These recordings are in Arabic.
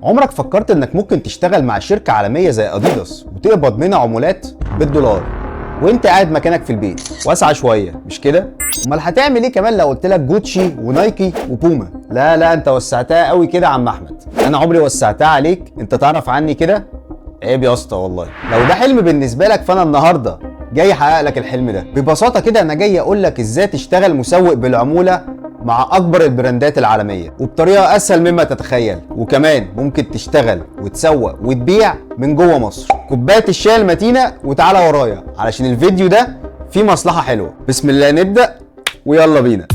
عمرك فكرت انك ممكن تشتغل مع شركة عالمية زي اديداس وتقبض منها عمولات بالدولار وانت قاعد مكانك في البيت؟ واسعة شوية مش كده؟ امال هتعمل ايه كمان لو قلت لك جوتشي ونايكي وبوما؟ لا انت وسعتها قوي كده يا عم احمد. انا عمري وسعتها عليك، انت تعرف عني كده؟ عيب يا اسطى والله. لو ده حلم بالنسبة لك فانا النهارده جاي احقق لك الحلم ده. ببساطة كده انا جاي اقول لك ازاي تشتغل مسوق بالعمولة مع اكبر البراندات العالمية وبطريقة اسهل مما تتخيل، وكمان ممكن تشتغل وتسوق وتبيع من جوه مصر. كوباية الشاي المتينة وتعالى ورايا علشان الفيديو ده فيه مصلحة حلوة. بسم الله نبدأ ويلا بينا.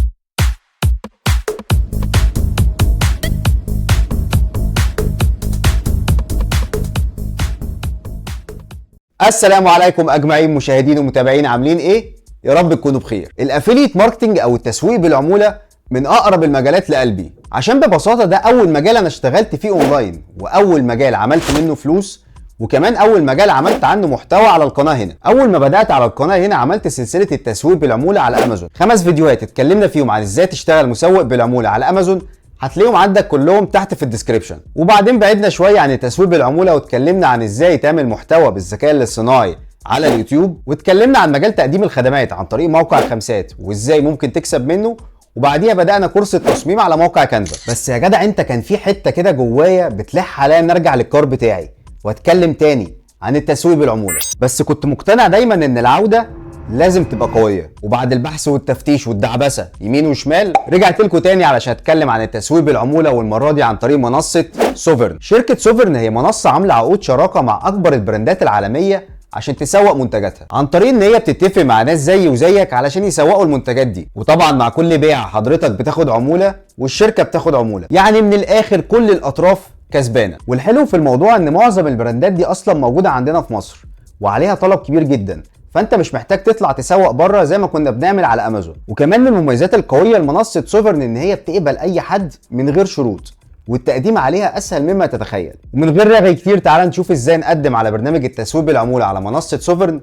السلام عليكم اجمعين مشاهدين ومتابعين، عاملين ايه؟ يا رب تكونوا بخير. الافيليت ماركتنج او التسويق بالعمولة من اقرب المجالات لقلبي، عشان ببساطة ده اول مجال انا اشتغلت فيه اونلاين، واول مجال عملت منه فلوس، وكمان اول مجال عملت عنه محتوى على القناة هنا. اول ما بدأت على القناة هنا عملت سلسلة التسويق بالعمولة على امازون، 5 فيديوهات اتكلمنا فيهم عن ازاي تشتغل مسوق بالعمولة على امازون، هتلاقيهم عندك كلهم تحت في الديسكريبشن. وبعدين بعدنا شويه عن التسويق بالعموله واتكلمنا عن ازاي تعمل محتوى بالذكاء الاصطناعي على اليوتيوب، واتكلمنا عن مجال تقديم الخدمات عن طريق موقع الخمسات وازاي ممكن تكسب منه، وبعديها بدأنا كورس التصميم على موقع كانفا. بس يا جدع انت كان في حته كده جوايا بتلح عليا نرجع للكار بتاعي واتكلم تاني عن التسويق بالعموله، بس كنت مقتنع دايما ان العوده لازم تبقى قويه. وبعد البحث والتفتيش والدعبسه يمين وشمال رجعت لكم تاني علشان اتكلم عن التسويق بالعموله، والمره دي عن طريق منصه سوفرن. شركه سوفرن هي منصه عامله عقود شراكه مع اكبر البراندات العالميه عشان تسوق منتجاتها، عن طريق ان هي بتتفق مع ناس زيي وزيك علشان يسوقوا المنتجات دي. وطبعا مع كل بيع حضرتك بتاخد عموله والشركه بتاخد عموله، يعني من الاخر كل الاطراف كسبانه. والحلو في الموضوع ان معظم البراندات دي اصلا موجوده عندنا في مصر وعليها طلب كبير جدا، فانت مش محتاج تطلع تسوق بره زي ما كنا بنعمل على امازون. وكمان من المميزات القويه لمنصه سوفرن ان هي بتقبل اي حد من غير شروط، والتقديم عليها اسهل مما تتخيل. ومن غير رغي كتير تعال نشوف ازاي نقدم على برنامج التسويق بالعموله على منصه سوفرن،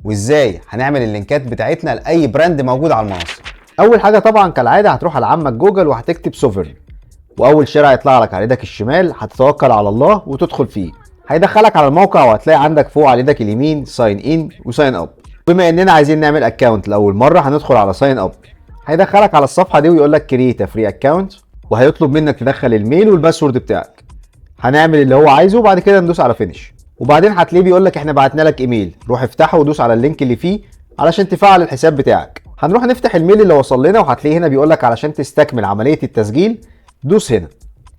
وازاي هنعمل اللينكات بتاعتنا لاي براند موجود على المنصه. اول حاجه طبعا كالعاده هتروح على عمك جوجل وهتكتب سوفرن، واول شارع يطلع لك على ايدك الشمال هتتوكل على الله وتدخل فيه. هيدخلك على الموقع وهتلاقي عندك فوق على ايدك اليمين ساين ان وساين اب. بما اننا عايزين نعمل اكونت لاول مره هندخل على ساين اب، هيدخلك على الصفحه دي ويقول لك كرييت فري اكونت، وهيطلب منك تدخل الميل والباسورد بتاعك. هنعمل اللي هو عايزه وبعد كده ندوس على فينيش، وبعدين هتلاقيه بيقول لك احنا بعتنا لك ايميل، روح افتحه ودوس على اللينك اللي فيه علشان تفعل الحساب بتاعك. هنروح نفتح الميل اللي وصل لنا وهتلاقيه هنا بيقول لك علشان تستكمل عمليه التسجيل دوس هنا.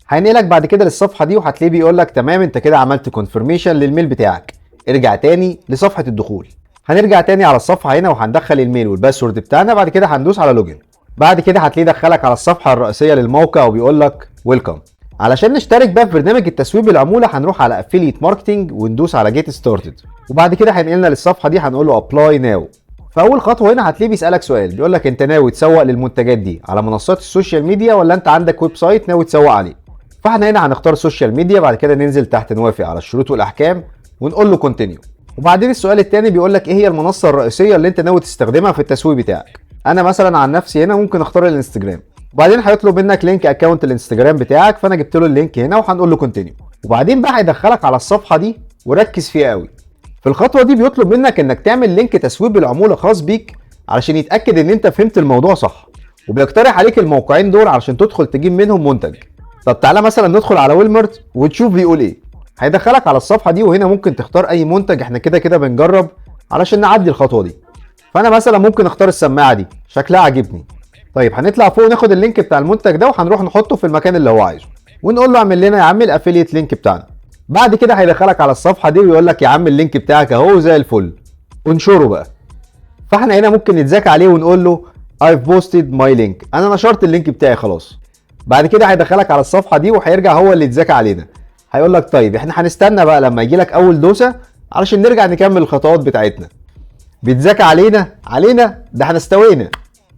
هينقلك بعد كده للصفحه دي وهتلاقيه بيقول لك تمام انت كده عملت كونفirmation للميل بتاعك، ارجع تاني لصفحه الدخول. هنرجع تاني على الصفحه هنا وهندخل الميل والباسورد بتاعنا، بعد كده هندوس على لوجن. بعد كده هتلاقيه دخلك على الصفحه الرئيسيه للموقع وبيقول لك ويلكم. علشان نشترك بقى في برنامج التسويق بالعموله هنروح على افيليت ماركتنج وندوس على جيت ستارتد، وبعد كده هينقلنا للصفحه دي هنقول له ابلاي ناو. فاول خطوه هنا هتلاقيه بيسالك سؤال بيقول لك انت ناوي تسوق للمنتجات دي على منصات السوشيال ميديا ولا انت عندك ويب سايت ناوي تسوق عليه؟ فاحنا هنا هنختار سوشيال ميديا، بعد كده ننزل تحت نوافق على الشروط والاحكام ونقول له كونتينيو. وبعدين السؤال الثاني بيقول لك ايه هي المنصه الرئيسيه اللي انت ناوي تستخدمها في التسويق بتاعك. انا مثلا عن نفسي هنا ممكن اختار الانستجرام، وبعدين هيطلب منك لينك اكونت الانستجرام بتاعك، فانا جبت له اللينك هنا وهنقول له كونتينيو. وبعدين بقى هيدخلك على الصفحه دي وركز فيها قوي. في الخطوه دي بيطلب منك انك تعمل لينك تسويق بالعموله خاص بيك علشان يتاكد ان انت فهمت الموضوع صح، وبيقترح عليك الموقعين دول علشان تدخل تجيب منهم منتج. طب تعالى مثلا ندخل على ويلمارت وتشوف بيقول ايه. هيدخلك على الصفحه دي وهنا ممكن تختار اي منتج، احنا كده كده بنجرب علشان نعدي الخطوه دي. فانا مثلا ممكن اختار السماعه دي شكلها عاجبني. طيب هنطلع فوق ناخد اللينك بتاع المنتج ده وهنروح نحطه في المكان اللي هو عايزه ونقول له اعمل لنا يا عم الافيليت لينك بتاعنا. بعد كده هيدخلك على الصفحه دي ويقول لك يا عم اللينك بتاعك اهو زي الفل، انشره بقى. فاحنا هنا ممكن نتذاكى عليه ونقول له I've posted my link، انا نشرت اللينك بتاعي خلاص. بعد كده هيدخلك على الصفحه دي وهيرجع هو اللي يتذاكى علينا، هيقول لك طيب احنا هنستنى بقى لما يجي لك اول دوسه علشان نرجع نكمل الخطوات بتاعتنا. بيتذاكى علينا ده احنا استوينا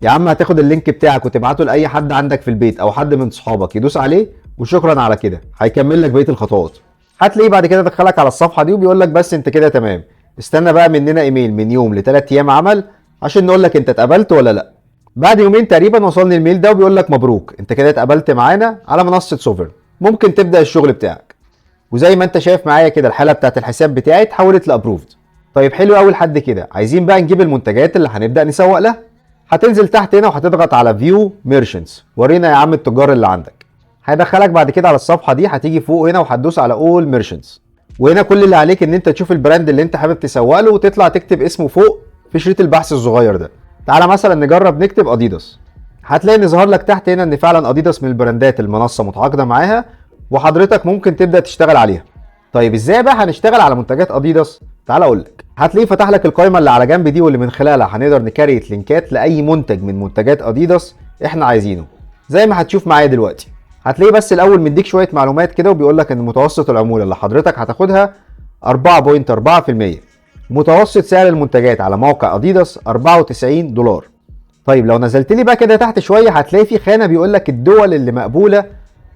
يا عم. هتاخد اللينك بتاعك وتبعته لاي حد عندك في البيت او حد من صحابك يدوس عليه وشكرا على كده، هيكمل لك بقيه الخطوات. هتلاقيه بعد كده دخلك على الصفحه دي وبيقول لك بس انت كده تمام، استنى بقى مننا ايميل من يوم ل3 ايام عمل عشان نقول لك انت اتقبلت ولا لا. بعد يومين تقريبا وصلني الميل ده وبيقول لك مبروك انت كده اتقبلت معانا على منصه سوفرن، ممكن تبدا الشغل بتاعك. وزي ما انت شايف معايا كده الحاله بتاعت الحساب بتاعي اتحولت لابروفد. طيب حلو قوي لحد كده. عايزين بقى نجيب المنتجات اللي هنبدا نسوق لها. هتنزل تحت هنا وهتضغط على فيو ميرشنتس، ورينا يا عم التجار اللي عندك. هيدخلك بعد كده على الصفحه دي، هتيجي فوق هنا وهتدوس على اول ميرشنتس، وهنا كل اللي عليك ان انت تشوف البراند اللي انت حابب تسوق له وتطلع تكتب اسمه فوق في شريط البحث الصغير ده. تعالى مثلا نجرب نكتب اديداس. هتلاقي ان ظهر لك تحت هنا ان فعلا اديداس من البراندات المنصه متعاقده معاها، وحضرتك ممكن تبدا تشتغل عليها. طيب ازاي بقى هنشتغل على منتجات اديداس؟ تعالى اقول لك. هتلاقيه فتح لك القائمه اللي على جنب دي، واللي من خلالها هنقدر نكريت لينكات لاي منتج من منتجات اديداس احنا عايزينه، زي ما هتشوف معايا دلوقتي. هتلاقيه بس الاول مديك شويه معلومات كده، وبيقول لك ان متوسط العموله اللي حضرتك هتاخدها 4.4%. متوسط سعر المنتجات على موقع اديداس $94. طيب لو نزلت لي بقى كده تحت شويه، هتلاقي في خانه بيقول لك الدول اللي مقبوله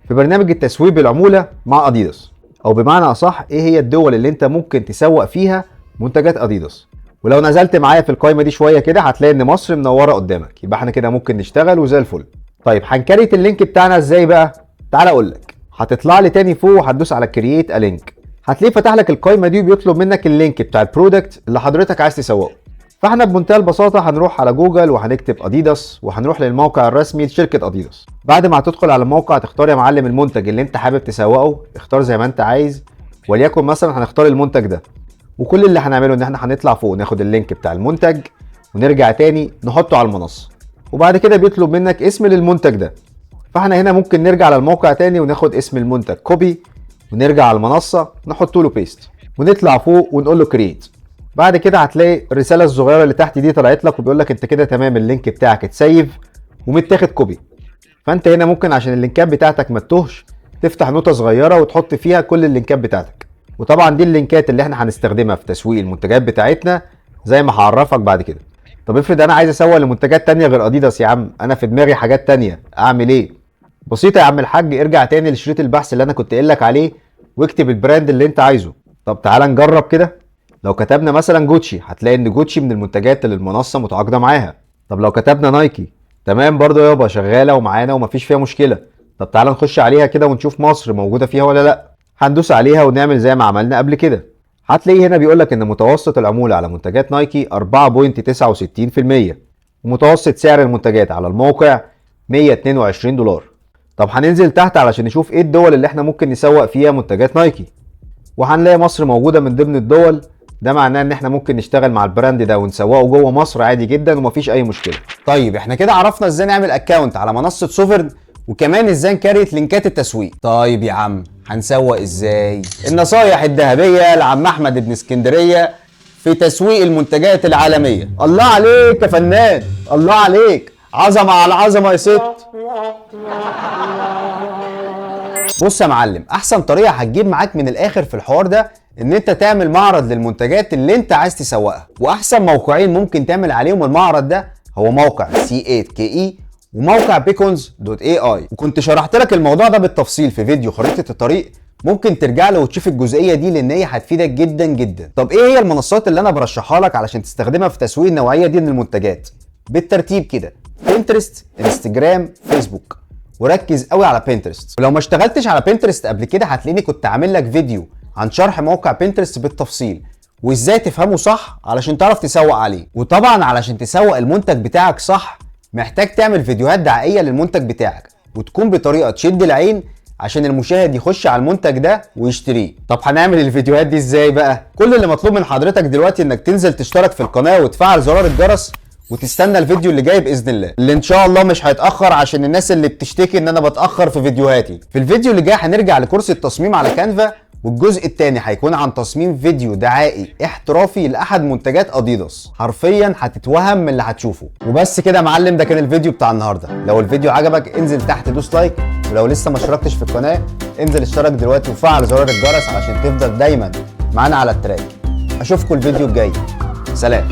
في برنامج التسويق بالعموله مع اديداس، او بمعنى اصح ايه هي الدول اللي انت ممكن تسوق فيها منتجات اديداس. ولو نزلت معايا في القائمه دي شويه كده، هتلاقي ان مصر منوره قدامك، يبقى احنا كده ممكن نشتغل وزي الفل. طيب هنكريت اللينك بتاعنا ازاي بقى؟ تعال اقول لك. هتطلع لي تاني فوق وهتدوس على كرييت ا لينك. هتلاقيه فتح لك القائمه دي وبيطلب منك اللينك بتاع البرودكت اللي حضرتك عايز تسوقه. فاحنا بمنتهى البساطه هنروح على جوجل وهنكتب اديداس، وهنروح للموقع الرسمي لشركه اديداس. بعد ما هتدخل على الموقع تختار يا معلم المنتج اللي انت حابب تسوقه، اختار زي ما انت عايز، وليكن مثلا هنختار المنتج ده. وكل اللي هنعمله ان احنا هنطلع فوق ناخد اللينك بتاع المنتج ونرجع تاني نحطه على المنصه، وبعد كده بيطلب منك اسم للمنتج ده. فاحنا هنا ممكن نرجع للموقع تاني وناخد اسم المنتج كوبي، ونرجع على المنصه نحطه له بيست، ونطلع فوق ونقول له كرييت. بعد كده هتلاقي الرساله الصغيره اللي تحت دي طلعت لك، وبيقول لك انت كده تمام، اللينك بتاعك اتسيف ومتاخد كوبي. فانت هنا ممكن عشان اللينكات بتاعتك ما تتوهش تفتح نوتة صغيره وتحط فيها كل اللينكات بتاعتك. وطبعا دي اللينكات اللي احنا هنستخدمها في تسويق المنتجات بتاعتنا زي ما هعرفك بعد كده. طب افرض انا عايز اسوق لمنتجات تانية غير اديداس يا عم، انا في دماغي حاجات تانية، اعمل ايه؟ بسيطه يا عم الحاج، ارجع تاني لشريط البحث اللي انا كنت قايل لك عليه واكتب البراند اللي انت عايزه. طب تعالى نجرب كده. لو كتبنا مثلا جوتشي، هتلاقي ان جوتشي من المنتجات اللي المنصه متعاقده معاها. طب لو كتبنا نايكي، تمام برضه يابا، شغاله ومعانا ومفيش فيها مشكله. طب تعالى نخش عليها كده ونشوف مصر موجوده فيها ولا لا. هندوس عليها ونعمل زي ما عملنا قبل كده. هتلاقي هنا بيقول لك ان متوسط العموله على منتجات نايكي 4.69%، ومتوسط سعر المنتجات على الموقع $122. طب هننزل تحت علشان نشوف ايه الدول اللي احنا ممكن نسوق فيها منتجات نايكي، وهنلاقي مصر موجوده من ضمن الدول. ده معناه ان احنا ممكن نشتغل مع البراند ده ونسوقه جوه مصر عادي جدا ومفيش اي مشكله. طيب احنا كده عرفنا ازاي نعمل اكونت على منصه سوفرن، وكمان ازاي نكريت لينكات التسويق. طيب يا عم هنسوق ازاي؟ النصايح الذهبيه لعم احمد ابن اسكندريه في تسويق المنتجات العالميه. الله عليك يا فنان، الله عليك، عظمه على عظمه يا ست. بص يا معلم، احسن طريقه هتجيب معاك من الاخر في الحوار ده ان انت تعمل معرض للمنتجات اللي انت عايز تسوقها. واحسن موقعين ممكن تعمل عليهم المعرض ده هو موقع C8KE وموقع beacons.ai، وكنت شرحت لك الموضوع ده بالتفصيل في فيديو خريطه الطريق، ممكن ترجع له وتشوف الجزئيه دي لان هي هتفيدك جدا جدا. طب ايه هي المنصات اللي انا برشحها لك علشان تستخدمها في تسويق النوعيه دي من المنتجات؟ بالترتيب كده: بنترست، انستجرام، فيسبوك. وركز قوي على بنترست. ولو ما اشتغلتش على بنترست قبل كده هتلاقيني كنت عامل لك فيديو عن شرح موقع بنترست بالتفصيل وازاي تفهمه صح علشان تعرف تسوق عليه. وطبعا علشان تسوق المنتج بتاعك صح محتاج تعمل فيديوهات دعائيه للمنتج بتاعك، وتكون بطريقه تشد العين عشان المشاهد يخش على المنتج ده ويشتريه. طب هنعمل الفيديوهات دي ازاي بقى؟ كل اللي مطلوب من حضرتك دلوقتي انك تنزل تشترك في القناه وتفعل زرار الجرس وتستنى الفيديو اللي جاي باذن الله، اللي ان شاء الله مش هيتاخر عشان الناس اللي بتشتكي ان انا بتاخر في فيديوهاتي. في الفيديو اللي جاي هنرجع لكورس التصميم على كانفا، والجزء الثاني هيكون عن تصميم فيديو دعائي احترافي لاحد منتجات اديداس. حرفيا هتتوهم من اللي هتشوفه. وبس كده يا معلم، ده كان الفيديو بتاع النهارده. لو الفيديو عجبك انزل تحت دوس لايك، ولو لسه ما اشتركتش في القناه انزل اشترك دلوقتي وفعل زرار الجرس علشان تفضل دايما معانا على التراك. اشوفكم الفيديو الجاي، سلام.